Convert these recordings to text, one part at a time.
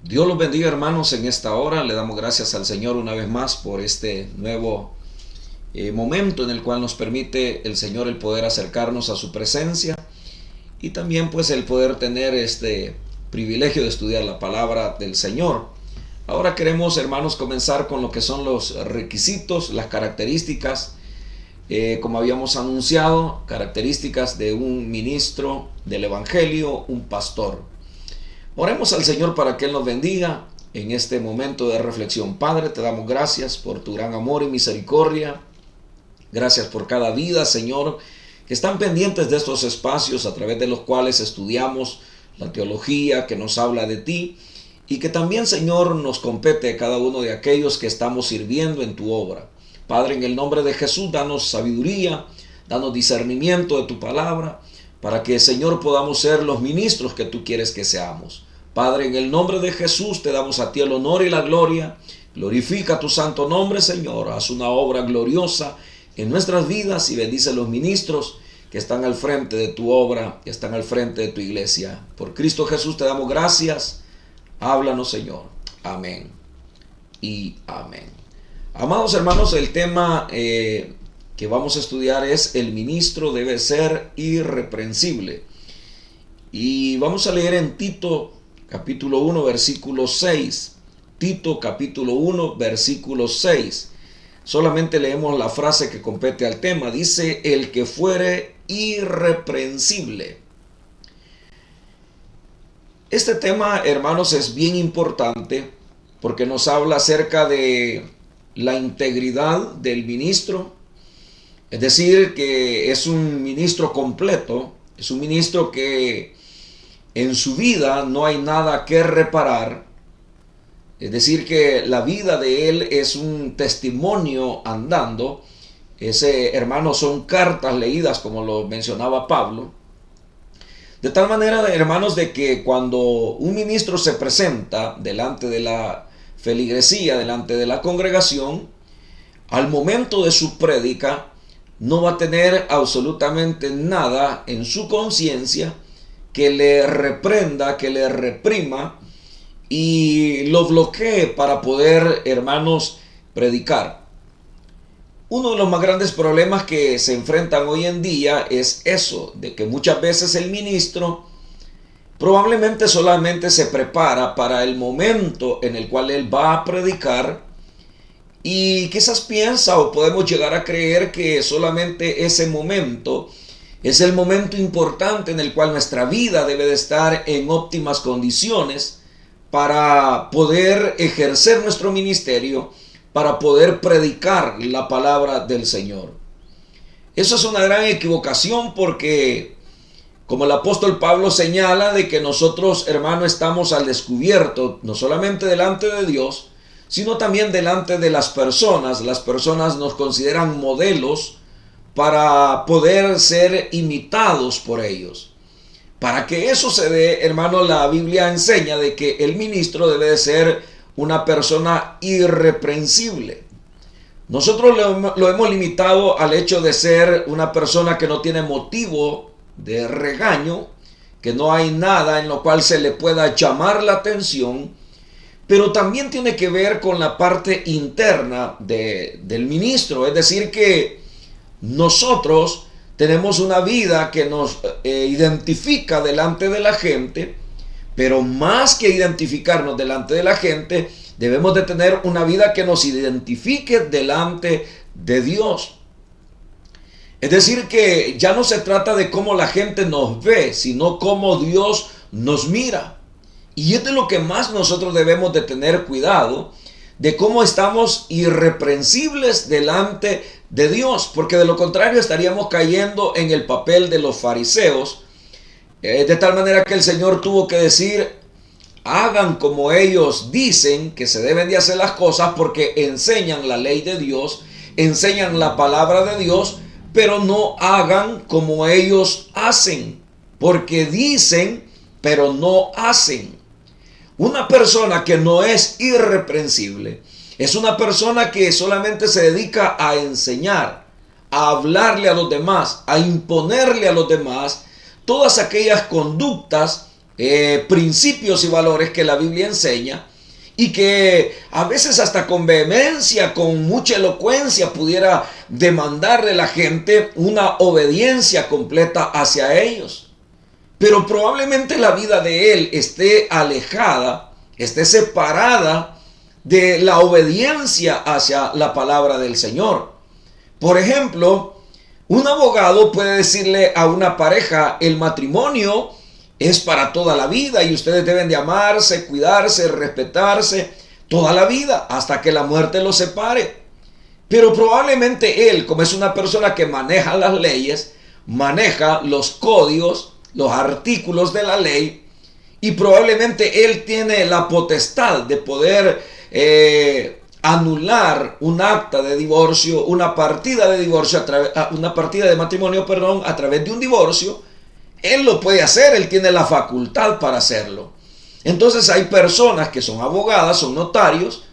Dios los bendiga, hermanos, en esta hora. Le damos gracias al Señor una vez más por este nuevo momento en el cual nos permite el Señor el poder acercarnos a su presencia y también pues el poder tener este privilegio de estudiar la palabra del Señor. Ahora queremos, hermanos, comenzar con lo que son los requisitos, las características, como habíamos anunciado, características de un ministro del Evangelio, un pastor. Oremos al Señor para que Él nos bendiga en este momento de reflexión. Padre, te damos gracias por tu gran amor y misericordia. Gracias por cada vida, Señor, que están pendientes de estos espacios a través de los cuales estudiamos la teología que nos habla de ti y que también, Señor, nos compete a cada uno de aquellos que estamos sirviendo en tu obra. Padre, en el nombre de Jesús, danos sabiduría, danos discernimiento de tu palabra, para que, Señor, podamos ser los ministros que tú quieres que seamos. Padre, en el nombre de Jesús te damos a ti el honor y la gloria. Glorifica tu santo nombre, Señor. Haz una obra gloriosa en nuestras vidas y bendice a los ministros que están al frente de tu obra, que están al frente de tu iglesia. Por Cristo Jesús te damos gracias. Háblanos, Señor. Amén y amén. Amados hermanos, el tema que vamos a estudiar es: el ministro debe ser irreprensible. Y vamos a leer en Tito capítulo 1 versículo 6. Tito capítulo 1 versículo 6. Solamente leemos la frase que compete al tema. Dice: el que fuere irreprensible. Este tema, hermanos, es bien importante porque nos habla acerca de la integridad del ministro. Es decir, que es un ministro completo, es un ministro que en su vida no hay nada que reparar. Es decir, que la vida de él es un testimonio andando. Hermanos, son cartas leídas, como lo mencionaba Pablo. De tal manera, hermanos, de que cuando un ministro se presenta delante de la feligresía, delante de la congregación, al momento de su prédica, no va a tener absolutamente nada en su conciencia que le reprenda, que le reprima y lo bloquee para poder, hermanos, predicar. Uno de los más grandes problemas que se enfrentan hoy en día es eso, de que muchas veces el ministro probablemente solamente se prepara para el momento en el cual él va a predicar y quizás piensa o podemos llegar a creer que solamente ese momento es el momento importante en el cual nuestra vida debe de estar en óptimas condiciones para poder ejercer nuestro ministerio, para poder predicar la palabra del Señor. Eso es una gran equivocación porque, como el apóstol Pablo señala, de que nosotros, hermanos, estamos al descubierto, no solamente delante de Dios, sino también delante de las personas. Las personas nos consideran modelos para poder ser imitados por ellos. Para que eso se dé, hermano, la Biblia enseña de que el ministro debe de ser una persona irreprensible. Nosotros lo hemos limitado al hecho de ser una persona que no tiene motivo de regaño, que no hay nada en lo cual se le pueda llamar la atención, pero también tiene que ver con la parte interna del ministro. Es decir, que nosotros tenemos una vida que nos identifica delante de la gente, pero más que identificarnos delante de la gente, debemos de tener una vida que nos identifique delante de Dios. Es decir, que ya no se trata de cómo la gente nos ve, sino cómo Dios nos mira. Y es de lo que más nosotros debemos de tener cuidado, de cómo estamos irreprensibles delante de Dios, porque de lo contrario estaríamos cayendo en el papel de los fariseos, de tal manera que el Señor tuvo que decir: hagan como ellos dicen que se deben de hacer las cosas, porque enseñan la ley de Dios, enseñan la palabra de Dios, pero no hagan como ellos hacen, porque dicen, pero no hacen. Una persona que no es irreprensible es una persona que solamente se dedica a enseñar, a hablarle a los demás, a imponerle a los demás todas aquellas conductas principios y valores que la Biblia enseña, y que a veces hasta con vehemencia, con mucha elocuencia, pudiera demandarle a la gente una obediencia completa hacia ellos. Pero probablemente la vida de él esté alejada, esté separada de la obediencia hacia la palabra del Señor. Por ejemplo, un abogado puede decirle a una pareja: el matrimonio es para toda la vida y ustedes deben de amarse, cuidarse, respetarse toda la vida hasta que la muerte los separe. Pero probablemente él, como es una persona que maneja las leyes, maneja los códigos, los artículos de la ley, y probablemente él tiene la potestad de poder anular un acta de divorcio, una partida de divorcio, una partida de matrimonio, perdón, a través de un divorcio. Él lo puede hacer, él tiene la facultad para hacerlo. Entonces hay personas que son abogadas, son notarios,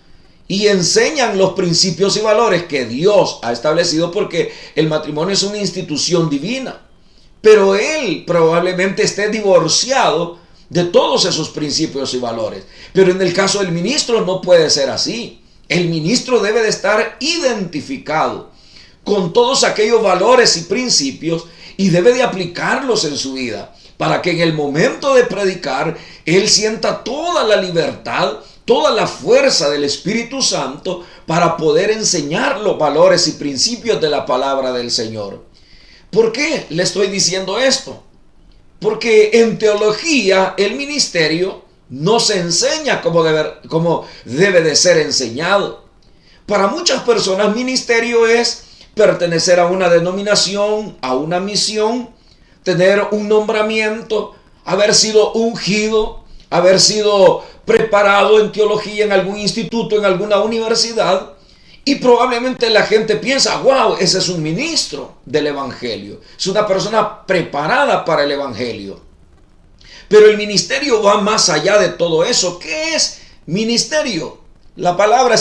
y enseñan los principios y valores que Dios ha establecido, porque el matrimonio es una institución divina. Pero él probablemente esté divorciado de todos esos principios y valores. Pero en el caso del ministro no puede ser así. El ministro debe de estar identificado con todos aquellos valores y principios y debe de aplicarlos en su vida, para que en el momento de predicar él sienta toda la libertad, toda la fuerza del Espíritu Santo para poder enseñar los valores y principios de la palabra del Señor. ¿Por qué le estoy diciendo esto? Porque en teología el ministerio no se enseña como debe de ser enseñado. Para muchas personas ministerio es pertenecer a una denominación, a una misión, tener un nombramiento, haber sido ungido, haber sido preparado en teología en algún instituto, en alguna universidad. Y probablemente la gente piensa: wow, ese es un ministro del evangelio, es una persona preparada para el evangelio. Pero el ministerio va más allá de todo eso. ¿Qué es ministerio? La palabra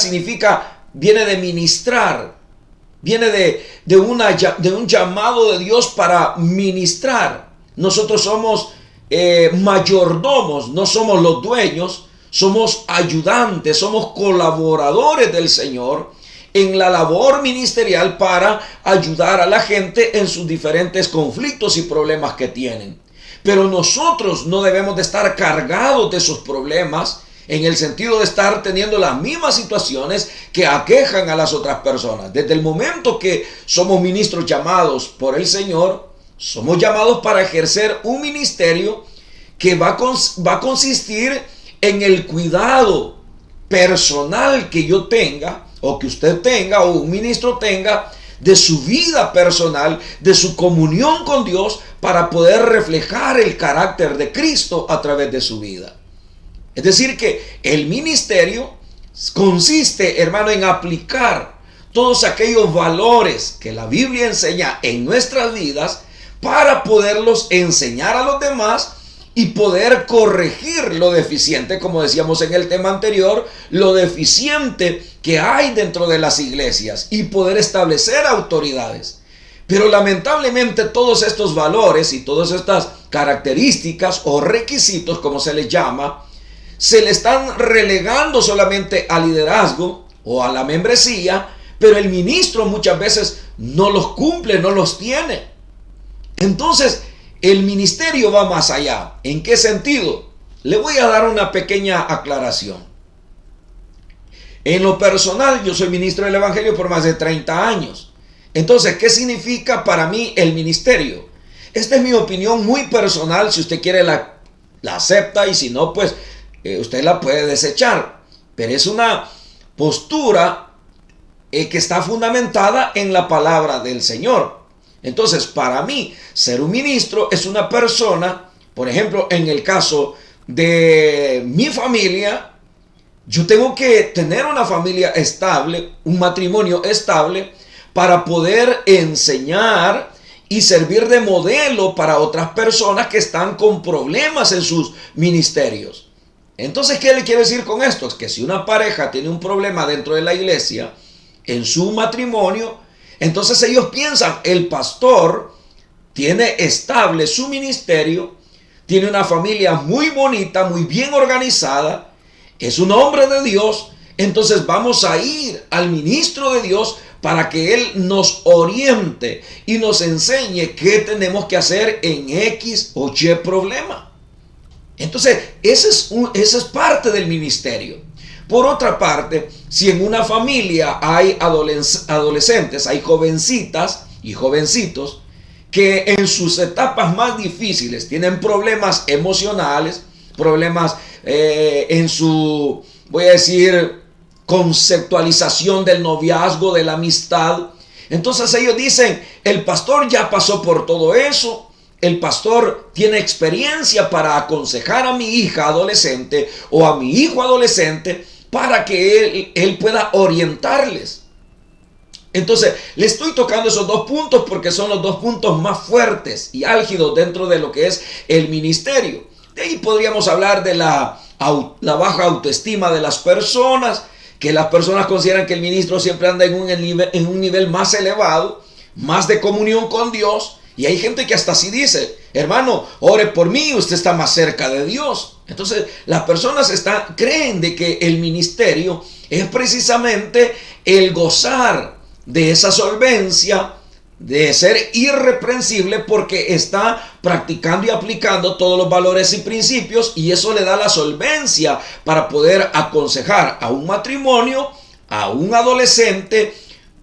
viene de ministrar, viene de un llamado de Dios para ministrar. Nosotros somos mayordomos, no somos los dueños, somos ayudantes, somos colaboradores del Señor en la labor ministerial para ayudar a la gente en sus diferentes conflictos y problemas que tienen. Pero nosotros no debemos de estar cargados de esos problemas, en el sentido de estar teniendo las mismas situaciones que aquejan a las otras personas. Desde el momento que somos ministros llamados por el Señor, somos llamados para ejercer un ministerio que va a consistir en el cuidado personal que yo tenga, o que usted tenga, o un ministro tenga, de su vida personal, de su comunión con Dios, para poder reflejar el carácter de Cristo a través de su vida. Es decir, que el ministerio consiste, hermano, en aplicar todos aquellos valores que la Biblia enseña en nuestras vidas para poderlos enseñar a los demás y poder corregir lo deficiente, como decíamos en el tema anterior, lo deficiente que hay dentro de las iglesias, y poder establecer autoridades. Pero lamentablemente todos estos valores y todas estas características o requisitos, como se les llama, se le están relegando solamente al liderazgo o a la membresía, pero el ministro muchas veces no los cumple, no los tiene. Entonces, el ministerio va más allá. ¿En qué sentido? Le voy a dar una pequeña aclaración. En lo personal, yo soy ministro del Evangelio por más de 30 años. Entonces, ¿qué significa para mí el ministerio? Esta es mi opinión muy personal. Si usted quiere la acepta, y si no, pues usted la puede desechar. Pero es una postura que está fundamentada en la palabra del Señor. Entonces, para mí, ser un ministro es una persona, por ejemplo, en el caso de mi familia, yo tengo que tener una familia estable, un matrimonio estable, para poder enseñar y servir de modelo para otras personas que están con problemas en sus ministerios. Entonces, ¿qué le quiero decir con esto? Es que si una pareja tiene un problema dentro de la iglesia, en su matrimonio, entonces ellos piensan: el pastor tiene estable su ministerio, tiene una familia muy bonita, muy bien organizada, es un hombre de Dios. Entonces vamos a ir al ministro de Dios para que Él nos oriente y nos enseñe qué tenemos que hacer en X o Y problema. Entonces, esa es parte del ministerio. Por otra parte, si en una familia hay adolescentes, hay jovencitas y jovencitos que en sus etapas más difíciles tienen problemas emocionales, problemas en su, voy a decir, conceptualización del noviazgo, de la amistad. Entonces ellos dicen, el pastor ya pasó por todo eso. El pastor tiene experiencia para aconsejar a mi hija adolescente o a mi hijo adolescente para que él pueda orientarles. Entonces, le estoy tocando esos dos puntos porque son los dos puntos más fuertes y álgidos dentro de lo que es el ministerio. De ahí podríamos hablar de la baja autoestima de las personas, que las personas consideran que el ministro siempre anda en un nivel más elevado, más de comunión con Dios. Y hay gente que hasta así dice, hermano, ore por mí, usted está más cerca de Dios. Entonces las personas creen de que el ministerio es precisamente el gozar de esa solvencia, de ser irreprensible, porque está practicando y aplicando todos los valores y principios, y eso le da la solvencia para poder aconsejar a un matrimonio, a un adolescente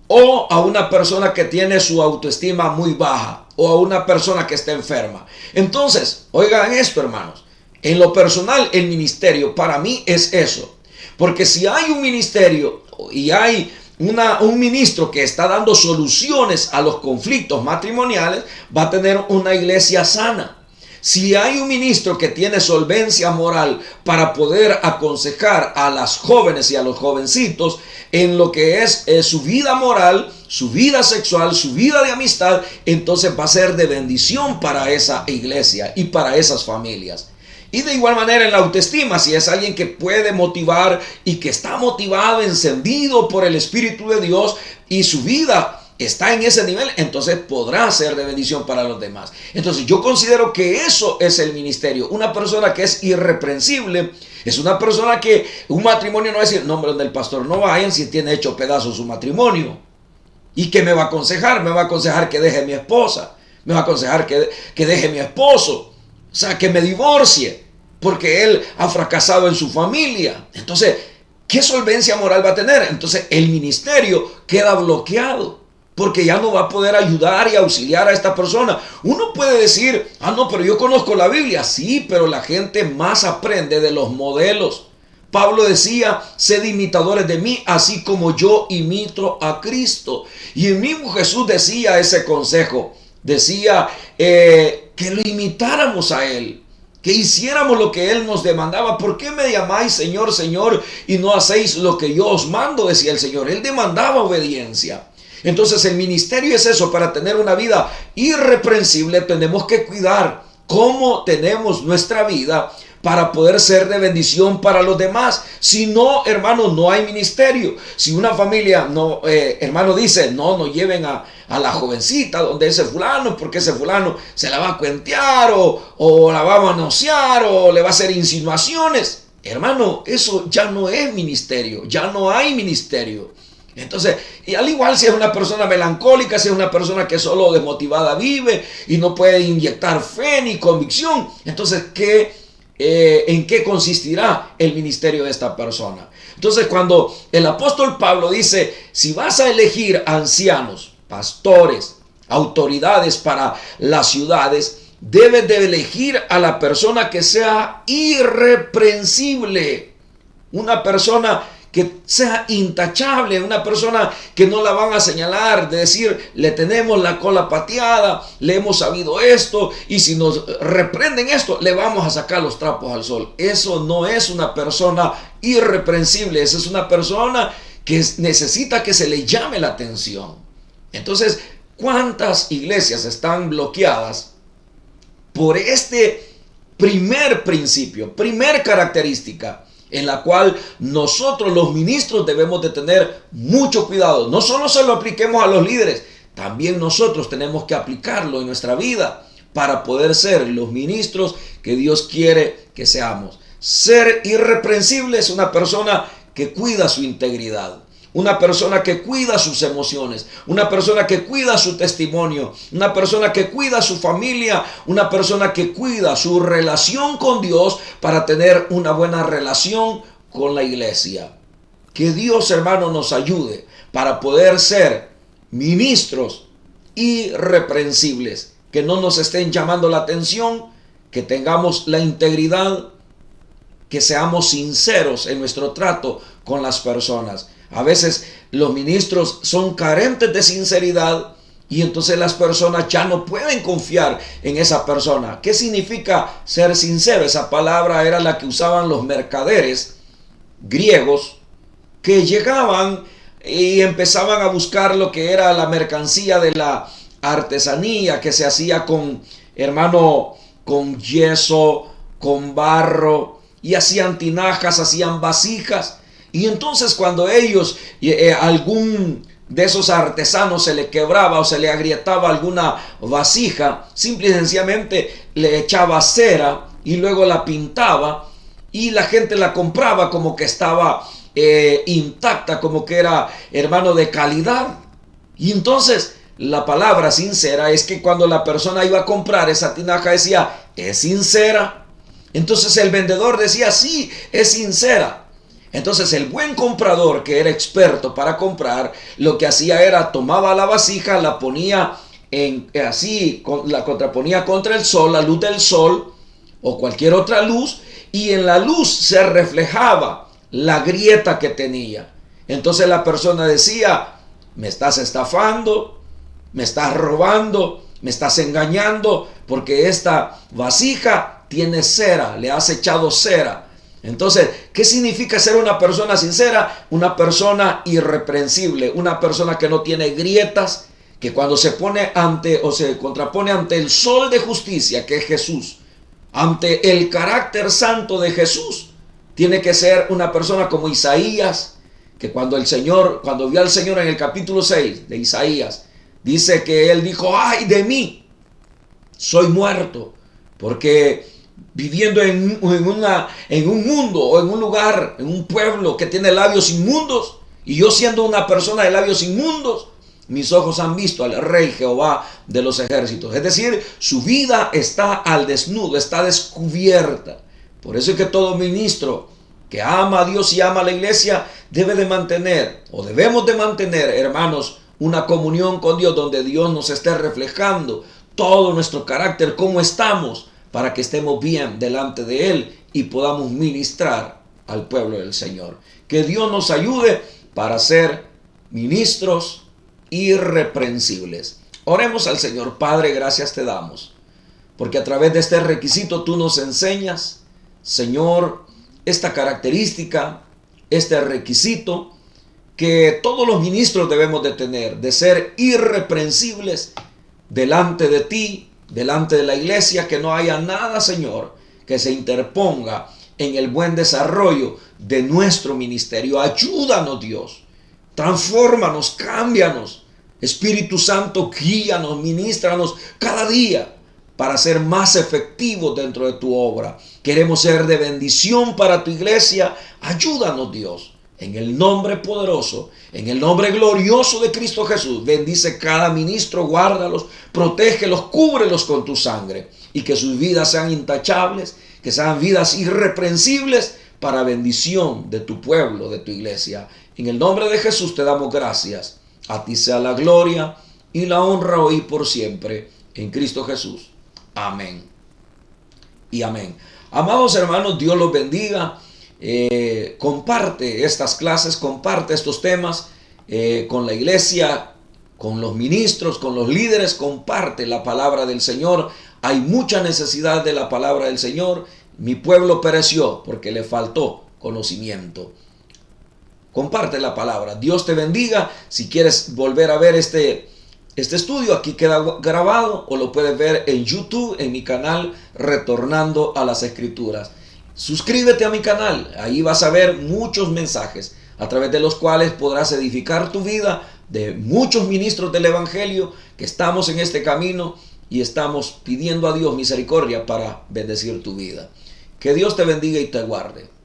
o a una persona que tiene su autoestima muy baja, o a una persona que está enferma. Entonces, oigan esto, hermanos, en lo personal el ministerio para mí es eso, porque si hay un ministerio y hay un ministro que está dando soluciones a los conflictos matrimoniales, va a tener una iglesia sana. Si hay un ministro que tiene solvencia moral para poder aconsejar a las jóvenes y a los jovencitos en lo que es su vida moral, su vida sexual, su vida de amistad, entonces va a ser de bendición para esa iglesia y para esas familias. Y de igual manera en la autoestima, si es alguien que puede motivar y que está motivado, encendido por el Espíritu de Dios y su vida está en ese nivel, entonces podrá ser de bendición para los demás. Entonces yo considero que eso es el ministerio. Una persona que es irreprensible es una persona que un matrimonio no va a decir, no, hombre, donde el pastor no vayan si tiene hecho pedazos su matrimonio. ¿Y qué me va a aconsejar? Me va a aconsejar que deje a mi esposa, me va a aconsejar que deje a mi esposo, o sea, que me divorcie porque él ha fracasado en su familia. Entonces, ¿qué solvencia moral va a tener? Entonces el ministerio queda bloqueado, porque ya no va a poder ayudar y auxiliar a esta persona. Uno puede decir, no, pero yo conozco la Biblia. Sí, pero la gente más aprende de los modelos. Pablo decía, sed imitadores de mí, así como yo imito a Cristo. Y el mismo Jesús decía ese consejo. Decía que lo imitáramos a Él, que hiciéramos lo que Él nos demandaba. ¿Por qué me llamáis Señor, Señor, y no hacéis lo que yo os mando? Decía el Señor. Él demandaba obediencia. Entonces el ministerio es eso. Para tener una vida irreprensible tenemos que cuidar cómo tenemos nuestra vida para poder ser de bendición para los demás. Si no, hermano, no hay ministerio. Si una familia, no, hermano, dice, no lleven a la jovencita donde ese fulano, porque ese fulano se la va a cuentear o la va a manosear o le va a hacer insinuaciones. Hermano, eso ya no es ministerio, ya no hay ministerio. Entonces, y al igual si es una persona melancólica, si es una persona que solo desmotivada vive y no puede inyectar fe ni convicción, entonces, ¿en qué consistirá el ministerio de esta persona? Entonces, cuando el apóstol Pablo dice, si vas a elegir ancianos, pastores, autoridades para las ciudades, debes de elegir a la persona que sea irreprensible, una persona que sea intachable, una persona que no la van a señalar, de decir, le tenemos la cola pateada, le hemos sabido esto, y si nos reprenden esto, le vamos a sacar los trapos al sol. Eso no es una persona irreprensible, esa es una persona que necesita que se le llame la atención. Entonces, ¿cuántas iglesias están bloqueadas por este primer principio, primer característica, en la cual nosotros los ministros debemos de tener mucho cuidado? No solo se lo apliquemos a los líderes, también nosotros tenemos que aplicarlo en nuestra vida, para poder ser los ministros que Dios quiere que seamos. Ser irreprensible es una persona que cuida su integridad, una persona que cuida sus emociones, una persona que cuida su testimonio, una persona que cuida su familia, una persona que cuida su relación con Dios para tener una buena relación con la iglesia. Que Dios, hermano, nos ayude para poder ser ministros irreprensibles, que no nos estén llamando la atención, que tengamos la integridad, que seamos sinceros en nuestro trato con las personas. A veces los ministros son carentes de sinceridad y entonces las personas ya no pueden confiar en esa persona. ¿Qué significa ser sincero? Esa palabra era la que usaban los mercaderes griegos que llegaban y empezaban a buscar lo que era la mercancía de la artesanía que se hacía con, hermano, con yeso, con barro, y hacían tinajas, hacían vasijas. Y entonces cuando ellos, algún de esos artesanos se le quebraba o se le agrietaba alguna vasija, simple y sencillamente le echaba cera y luego la pintaba y la gente la compraba como que estaba intacta, como que era, hermano, de calidad. Y entonces la palabra sincera es que cuando la persona iba a comprar esa tinaja decía, ¿es sincera? Entonces el vendedor decía, sí, es sincera. Entonces el buen comprador, que era experto para comprar, lo que hacía era tomaba la vasija, la ponía así, la contraponía contra el sol, la luz del sol o cualquier otra luz, y en la luz se reflejaba la grieta que tenía. Entonces la persona decía, me estás estafando, me estás robando, me estás engañando, porque esta vasija tiene cera, le has echado cera. Entonces, ¿qué significa ser una persona sincera? Una persona irreprensible, una persona que no tiene grietas, que cuando se pone ante o se contrapone ante el sol de justicia, que es Jesús, ante el carácter santo de Jesús, tiene que ser una persona como Isaías, que cuando vio al Señor en el capítulo 6 de Isaías, dice que él dijo, ¡ay de mí! Soy muerto, porque viviendo en un mundo o en un lugar, en un pueblo que tiene labios inmundos, y yo siendo una persona de labios inmundos, mis ojos han visto al Rey Jehová de los ejércitos. Es decir, su vida está al desnudo, está descubierta. Por eso es que todo ministro que ama a Dios y ama a la iglesia debe de mantener, o debemos de mantener, hermanos, una comunión con Dios donde Dios nos esté reflejando todo nuestro carácter, cómo estamos, para que estemos bien delante de Él y podamos ministrar al pueblo del Señor. Que Dios nos ayude para ser ministros irreprensibles. Oremos al Señor. Padre, gracias te damos, porque a través de este requisito tú nos enseñas, Señor, esta característica, este requisito que todos los ministros debemos de tener, de ser irreprensibles delante de ti, delante de la iglesia, que no haya nada, Señor, que se interponga en el buen desarrollo de nuestro ministerio. Ayúdanos, Dios. Transfórmanos, cámbianos. Espíritu Santo, guíanos, ministranos cada día para ser más efectivos dentro de tu obra. Queremos ser de bendición para tu iglesia. Ayúdanos, Dios. En el nombre poderoso, en el nombre glorioso de Cristo Jesús, bendice cada ministro, guárdalos, protégelos, cúbrelos con tu sangre, y que sus vidas sean intachables, que sean vidas irreprensibles para bendición de tu pueblo, de tu iglesia. En el nombre de Jesús te damos gracias. A ti sea la gloria y la honra hoy y por siempre, en Cristo Jesús. Amén y amén. Amados hermanos, Dios los bendiga. Comparte estas clases, comparte estos temas con la iglesia, con los ministros, con los líderes. Comparte la palabra del Señor. Hay mucha necesidad de la palabra del Señor. Mi pueblo pereció porque le faltó conocimiento. Comparte la palabra. Dios te bendiga. Si quieres volver a ver este estudio, aquí queda grabado, o lo puedes ver en YouTube, en mi canal Retornando a las Escrituras. Suscríbete a mi canal, ahí vas a ver muchos mensajes a través de los cuales podrás edificar tu vida, de muchos ministros del Evangelio que estamos en este camino y estamos pidiendo a Dios misericordia para bendecir tu vida. Que Dios te bendiga y te guarde.